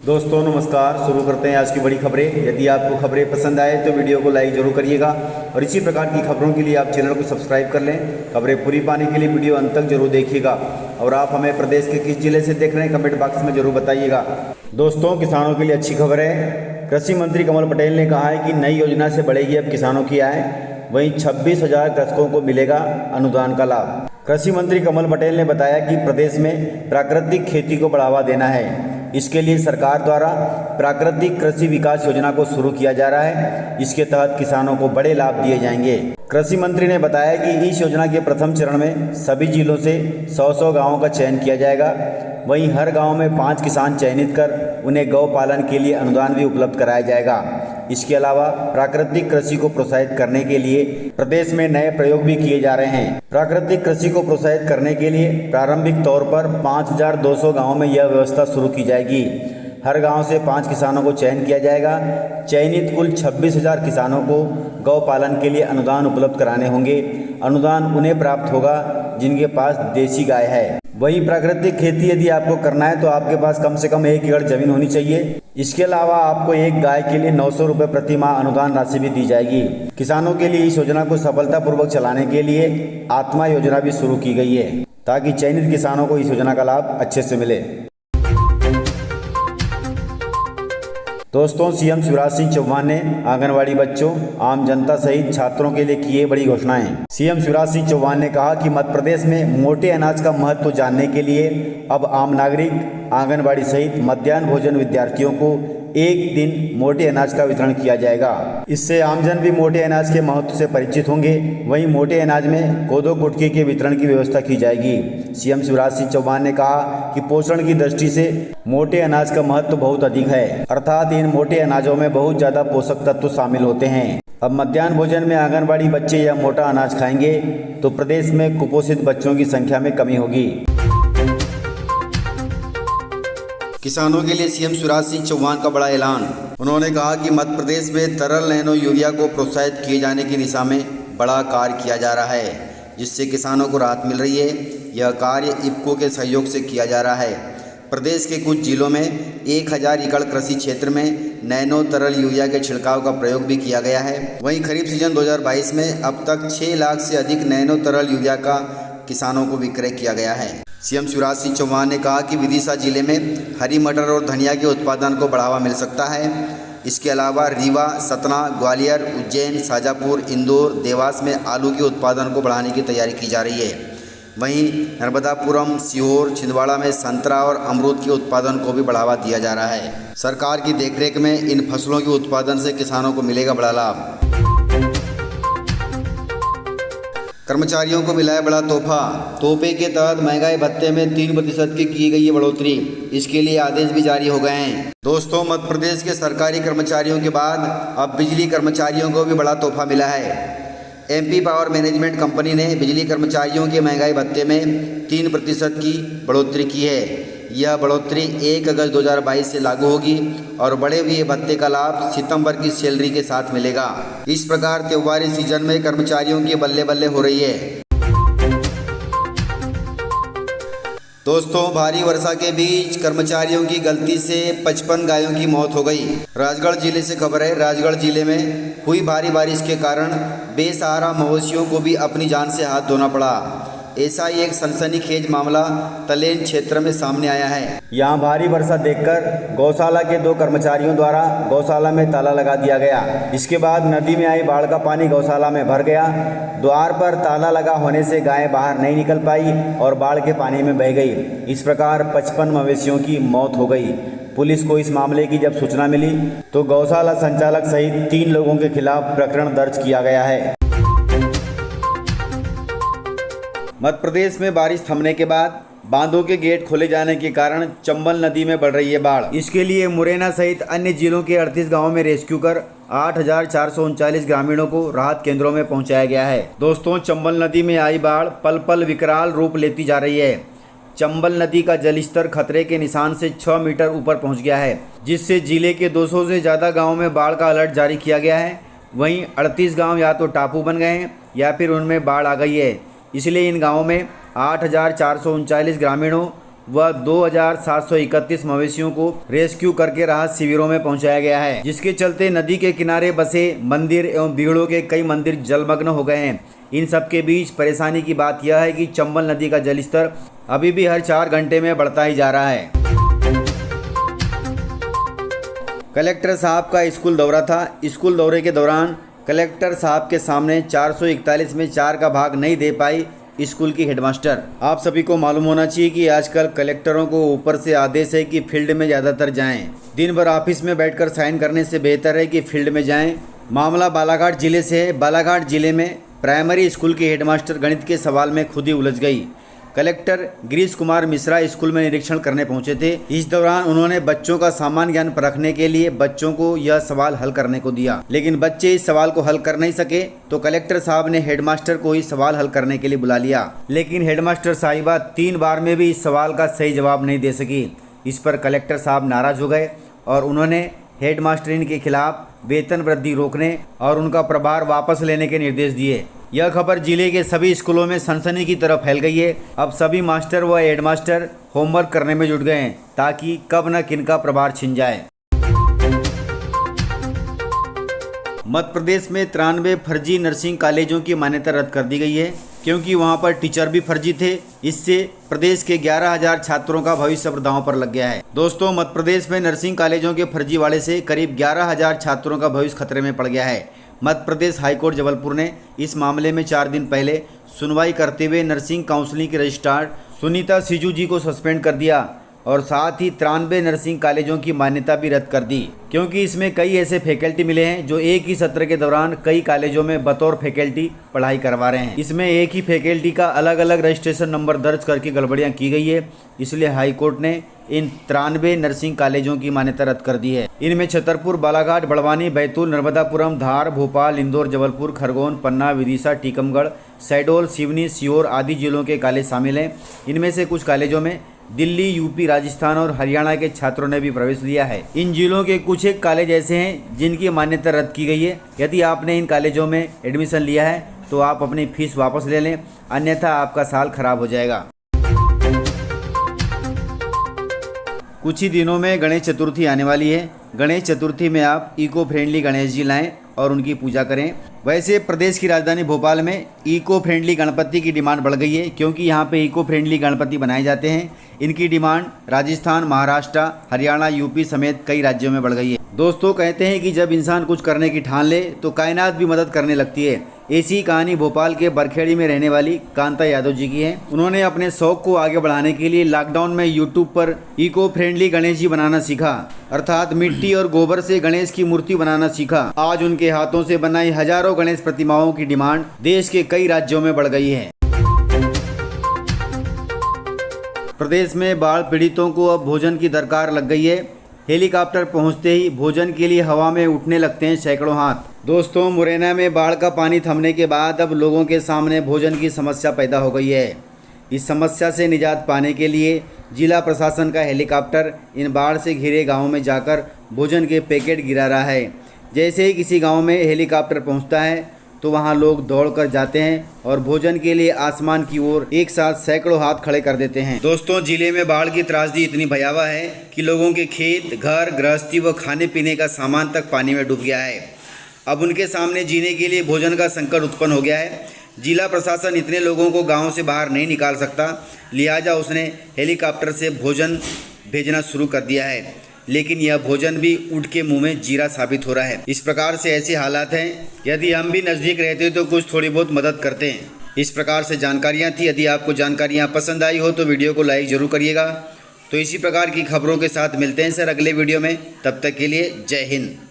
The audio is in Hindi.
दोस्तों नमस्कार। शुरू करते हैं आज की बड़ी खबरें। यदि आपको खबरें पसंद आए तो वीडियो को लाइक जरूर करिएगा और इसी प्रकार की खबरों के लिए आप चैनल को सब्सक्राइब कर लें। खबरें पूरी पाने के लिए वीडियो अंत तक जरूर देखिएगा। और आप हमें प्रदेश के किस जिले से देख रहे हैं कमेंट बॉक्स में जरूर बताइएगा। दोस्तों किसानों के लिए अच्छी खबर है। कृषि मंत्री कमल पटेल ने कहा है कि नई योजना से बढ़ेगी अब किसानों की आय। वहीं 26,000 कृषकों को मिलेगा अनुदान का लाभ। कृषि मंत्री कमल पटेल ने बताया कि प्रदेश में प्राकृतिक खेती को बढ़ावा देना है। इसके लिए सरकार द्वारा प्राकृतिक कृषि विकास योजना को शुरू किया जा रहा है। इसके तहत किसानों को बड़े लाभ दिए जाएंगे। कृषि मंत्री ने बताया कि इस योजना के प्रथम चरण में सभी जिलों से 100 गांवों का चयन किया जाएगा। वहीं हर गांव में 5 किसान चयनित कर उन्हें गौ पालन के लिए अनुदान भी उपलब्ध कराया जाएगा। इसके अलावा प्राकृतिक कृषि को प्रोत्साहित करने के लिए प्रदेश में नए प्रयोग भी किए जा रहे हैं। प्राकृतिक कृषि को प्रोत्साहित करने के लिए प्रारंभिक तौर पर 5,200 गाँवों में यह व्यवस्था शुरू की जाएगी। हर गांव से 5 किसानों को चयन किया जाएगा। चयनित कुल 26,000 किसानों को गौ पालन के लिए अनुदान उपलब्ध कराने होंगे। अनुदान उन्हें प्राप्त होगा जिनके पास देसी गाय है। वहीं प्राकृतिक खेती यदि आपको करना है तो आपके पास कम से कम 1 एकड़ जमीन होनी चाहिए। इसके अलावा आपको एक गाय के लिए 900 रुपये प्रति माह अनुदान राशि भी दी जाएगी। किसानों के लिए इस योजना को सफलतापूर्वक चलाने के लिए आत्मा योजना भी शुरू की गई है ताकि चयनित किसानों को इस योजना का लाभ अच्छे से मिले। दोस्तों सीएम शिवराज सिंह चौहान ने आंगनवाड़ी बच्चों, आम जनता सहित छात्रों के लिए किए बड़ी घोषणाएं। सीएम शिवराज सिंह चौहान ने कहा कि मध्य प्रदेश में मोटे अनाज का महत्व जानने के लिए अब आम नागरिक, आंगनवाड़ी सहित मध्याह्न भोजन विद्यार्थियों को एक दिन मोटे अनाज का वितरण किया जाएगा। इससे आमजन भी मोटे अनाज के महत्व से परिचित होंगे। वहीं मोटे अनाज में कोदो कुटकी के वितरण की व्यवस्था की जाएगी। सीएम शिवराज सिंह चौहान ने कहा कि पोषण की दृष्टि से मोटे अनाज का महत्व बहुत अधिक है, अर्थात इन मोटे अनाजों में बहुत ज्यादा पोषक तत्व शामिल होते हैं। अब मध्याह्न भोजन में आंगनबाड़ी बच्चे यह मोटा अनाज खाएंगे तो प्रदेश में कुपोषित बच्चों की संख्या में कमी होगी। किसानों के लिए सीएम शिवराज सिंह चौहान का बड़ा ऐलान। उन्होंने कहा कि मध्य प्रदेश में तरल नैनो यूरिया को प्रोत्साहित किए जाने की दिशा में बड़ा कार्य किया जा रहा है, जिससे किसानों को राहत मिल रही है। यह कार्य इफ्को के सहयोग से किया जा रहा है। प्रदेश के कुछ जिलों में 1000 एकड़ कृषि क्षेत्र में नैनो तरल यूरिया के छिड़काव का प्रयोग भी किया गया है। वहीं खरीफ सीजन 2022 में अब तक 6 लाख से अधिक नैनो तरल यूरिया का किसानों को विक्रय किया गया है। सीएम शिवराज सिंह चौहान ने कहा कि विदिशा जिले में हरी मटर और धनिया के उत्पादन को बढ़ावा मिल सकता है। इसके अलावा रीवा, सतना, ग्वालियर, उज्जैन, शाजापुर, इंदौर, देवास में आलू के उत्पादन को बढ़ाने की तैयारी की जा रही है। वहीं नर्मदापुरम, सीहोर, छिंदवाड़ा में संतरा और अमरूद के उत्पादन को भी बढ़ावा दिया जा रहा है। सरकार की देखरेख में इन फसलों के उत्पादन से किसानों को मिलेगा बड़ा लाभ। कर्मचारियों को मिला है बड़ा तोहफा। तोहफे के तहत महंगाई भत्ते में 3% की गई है बढ़ोतरी। इसके लिए आदेश भी जारी हो गए हैं। दोस्तों मध्य प्रदेश के सरकारी कर्मचारियों के बाद अब बिजली कर्मचारियों को भी बड़ा तोहफा मिला है। एमपी पावर मैनेजमेंट कंपनी ने बिजली कर्मचारियों के महंगाई भत्ते में 3% की बढ़ोतरी की है। यह बढ़ोतरी 1 अगस्त 2022 से लागू होगी और बढ़े हुए भत्ते का लाभ सितंबर की सैलरी के साथ मिलेगा। इस प्रकार त्योहारी सीजन में कर्मचारियों की बल्ले बल्ले हो रही है। दोस्तों भारी वर्षा के बीच कर्मचारियों की गलती से 55 गायों की मौत हो गई। राजगढ़ जिले से खबर है। राजगढ़ जिले में हुई भारी बारिश के कारण बेसहारा मवेशियों को भी अपनी जान से हाथ धोना पड़ा। ऐसा ही एक सनसनीखेज मामला तलेन क्षेत्र में सामने आया है। यहाँ भारी वर्षा देखकर गौशाला के 2 कर्मचारियों द्वारा गौशाला में ताला लगा दिया गया। इसके बाद नदी में आई बाढ़ का पानी गौशाला में भर गया। द्वार पर ताला लगा होने से गायें बाहर नहीं निकल पाई और बाढ़ के पानी में बह गई। इस प्रकार 55 मवेशियों की मौत हो गई। पुलिस को इस मामले की जब सूचना मिली तो गौशाला संचालक सहित 3 लोगों के खिलाफ प्रकरण दर्ज किया गया है। मध्य प्रदेश में बारिश थमने के बाद बांधों के गेट खोले जाने के कारण चंबल नदी में बढ़ रही है बाढ़। इसके लिए मुरैना सहित अन्य जिलों के 38 गांवों में रेस्क्यू कर 8,439 ग्रामीणों को राहत केंद्रों में पहुंचाया गया है। दोस्तों चंबल नदी में आई बाढ़ पल पल विकराल रूप लेती जा रही है। चंबल नदी का जलस्तर खतरे के निशान से 6 मीटर ऊपर पहुँच गया है, जिससे जिले के 200 से ज़्यादा गाँवों में बाढ़ का अलर्ट जारी किया गया है। वहीं 38 गाँव या तो टापू बन गए हैं या फिर उनमें बाढ़ आ गई है। इसलिए इन गाँवों में 8,439 ग्रामीणों व 2731 मवेशियों को रेस्क्यू करके राहत शिविरों में पहुंचाया गया है, जिसके चलते नदी के किनारे बसे मंदिर एवं बीहड़ों के कई मंदिर जलमग्न हो गए हैं। इन सब के बीच परेशानी की बात यह है कि चंबल नदी का जलस्तर अभी भी हर 4 घंटे में बढ़ता ही जा रहा है। कलेक्टर साहब का स्कूल दौरा था। स्कूल दौरे के दौरान कलेक्टर साहब के सामने 441 में 4 का भाग नहीं दे पाई स्कूल की हेडमास्टर। आप सभी को मालूम होना चाहिए कि आजकल कलेक्टरों को ऊपर से आदेश है कि फील्ड में ज़्यादातर जाएं। दिन भर ऑफिस में बैठकर साइन करने से बेहतर है कि फील्ड में जाएं। मामला बालाघाट जिले से है। बालाघाट जिले में प्राइमरी स्कूल की हेडमास्टर गणित के सवाल में खुद ही उलझ गई। कलेक्टर गिरीश कुमार मिश्रा स्कूल में निरीक्षण करने पहुंचे थे। इस दौरान उन्होंने बच्चों का सामान्य ज्ञान परखने के लिए बच्चों को यह सवाल हल करने को दिया, लेकिन बच्चे इस सवाल को हल कर नहीं सके तो कलेक्टर साहब ने हेडमास्टर को ही सवाल हल करने के लिए बुला लिया, लेकिन हेडमास्टर साहिबा 3 बार में भी इस सवाल का सही जवाब नहीं दे सकी। इस पर कलेक्टर साहब नाराज हो गए और उन्होंने हेडमास्टरीन के खिलाफ वेतन वृद्धि रोकने और उनका प्रभार वापस लेने के निर्देश दिए। यह खबर जिले के सभी स्कूलों में सनसनी की तरफ फैल गई है। अब सभी मास्टर व हेडमास्टर होमवर्क करने में जुट गए हैं ताकि कब न किनका प्रभार छिन जाए। मध्य प्रदेश में 93 फर्जी नर्सिंग कॉलेजों की मान्यता रद्द कर दी गई है, क्योंकि वहां पर टीचर भी फर्जी थे। इससे प्रदेश के 11,000 छात्रों का भविष्य दांव पर लग गया है। दोस्तों, मध्य प्रदेश में नर्सिंग कॉलेजों के फर्जीवाड़े से करीब 11,000 छात्रों का भविष्य खतरे में पड़ गया है। मध्य प्रदेश हाईकोर्ट जबलपुर ने इस मामले में 4 दिन पहले सुनवाई करते हुए नर्सिंग काउंसिलिंग के रजिस्ट्रार सुनीता सिजू जी को सस्पेंड कर दिया और साथ ही 93 नर्सिंग कॉलेजों की मान्यता भी रद्द कर दी, क्योंकि इसमें कई ऐसे फैकल्टी मिले हैं जो एक ही सत्र के दौरान कई कॉलेजों में बतौर फैकल्टी पढ़ाई करवा रहे हैं। इसमें एक ही फैकल्टी का अलग अलग रजिस्ट्रेशन नंबर दर्ज करके गड़बड़ियां की गई है। इसलिए हाईकोर्ट ने इन 93 नर्सिंग कॉलेजों की मान्यता रद्द कर दी है। इनमें छतरपुर, बालाघाट, बड़वानी, बैतूल, नर्मदापुरम, धार, भोपाल, इंदौर, जबलपुर, खरगोन, पन्ना, विदिशा, टीकमगढ़, शहडोल, सिवनी, सीहोर आदि जिलों के कॉलेज शामिल हैं। इनमें से कुछ कॉलेजों में दिल्ली, यूपी, राजस्थान और हरियाणा के छात्रों ने भी प्रवेश लिया है। इन जिलों के कुछ एक कॉलेज ऐसे हैं जिनकी मान्यता रद्द की गई है। यदि आपने इन कॉलेजों में एडमिशन लिया है तो आप अपनी फीस वापस ले लें, अन्यथा आपका साल खराब हो जाएगा। कुछ ही दिनों में गणेश चतुर्थी आने वाली है। गणेश चतुर्थी में आप इको फ्रेंडली गणेश जी लाएं और उनकी पूजा करें। वैसे प्रदेश की राजधानी भोपाल में इको फ्रेंडली गणपति की डिमांड बढ़ गई है, क्योंकि यहाँ पे इको फ्रेंडली गणपति बनाए जाते हैं। इनकी डिमांड राजस्थान, महाराष्ट्र, हरियाणा, यूपी समेत कई राज्यों में बढ़ गई है। दोस्तों, कहते हैं कि जब इंसान कुछ करने की ठान ले तो कायनात भी मदद करने लगती है। ऐसी कहानी भोपाल के बरखेड़ी में रहने वाली कांता यादव जी की है। उन्होंने अपने शौक को आगे बढ़ाने के लिए लॉकडाउन में यूट्यूब पर इको फ्रेंडली गणेश जी बनाना सीखा, अर्थात मिट्टी और गोबर से गणेश की मूर्ति बनाना सीखा। आज उनके हाथों से बनाई हजारों गणेश प्रतिमाओं की डिमांड देश के कई राज्यों में बढ़ गई है। प्रदेश में बाढ़ पीड़ितों को अब भोजन की दरकार लग गई है। हेलीकॉप्टर पहुंचते ही भोजन के लिए हवा में उठने लगते हैं सैकड़ों हाथ। दोस्तों, मुरैना में बाढ़ का पानी थमने के बाद अब लोगों के सामने भोजन की समस्या पैदा हो गई है। इस समस्या से निजात पाने के लिए जिला प्रशासन का हेलीकॉप्टर इन बाढ़ से घिरे गाँव में जाकर भोजन के पैकेट गिरा रहा है। जैसे ही किसी गाँव में हेलीकॉप्टर पहुँचता है तो वहां लोग दौड़कर जाते हैं और भोजन के लिए आसमान की ओर एक साथ सैकड़ों हाथ खड़े कर देते हैं। दोस्तों, जिले में बाढ़ की त्रासदी इतनी भयावह है कि लोगों के खेत, घर, गृहस्थी व खाने पीने का सामान तक पानी में डूब गया है। अब उनके सामने जीने के लिए भोजन का संकट उत्पन्न हो गया है। जिला प्रशासन इतने लोगों को गाँव से बाहर नहीं निकाल सकता, लिहाजा उसने हेलीकॉप्टर से भोजन भेजना शुरू कर दिया है, लेकिन यह भोजन भी ऊँट के मुंह में जीरा साबित हो रहा है। इस प्रकार से ऐसे हालात हैं, यदि हम भी नज़दीक रहते तो कुछ थोड़ी बहुत मदद करते हैं। इस प्रकार से जानकारियाँ थी। यदि आपको जानकारियाँ पसंद आई हो तो वीडियो को लाइक ज़रूर करिएगा। तो इसी प्रकार की खबरों के साथ मिलते हैं सर अगले वीडियो में। तब तक के लिए जय हिंद।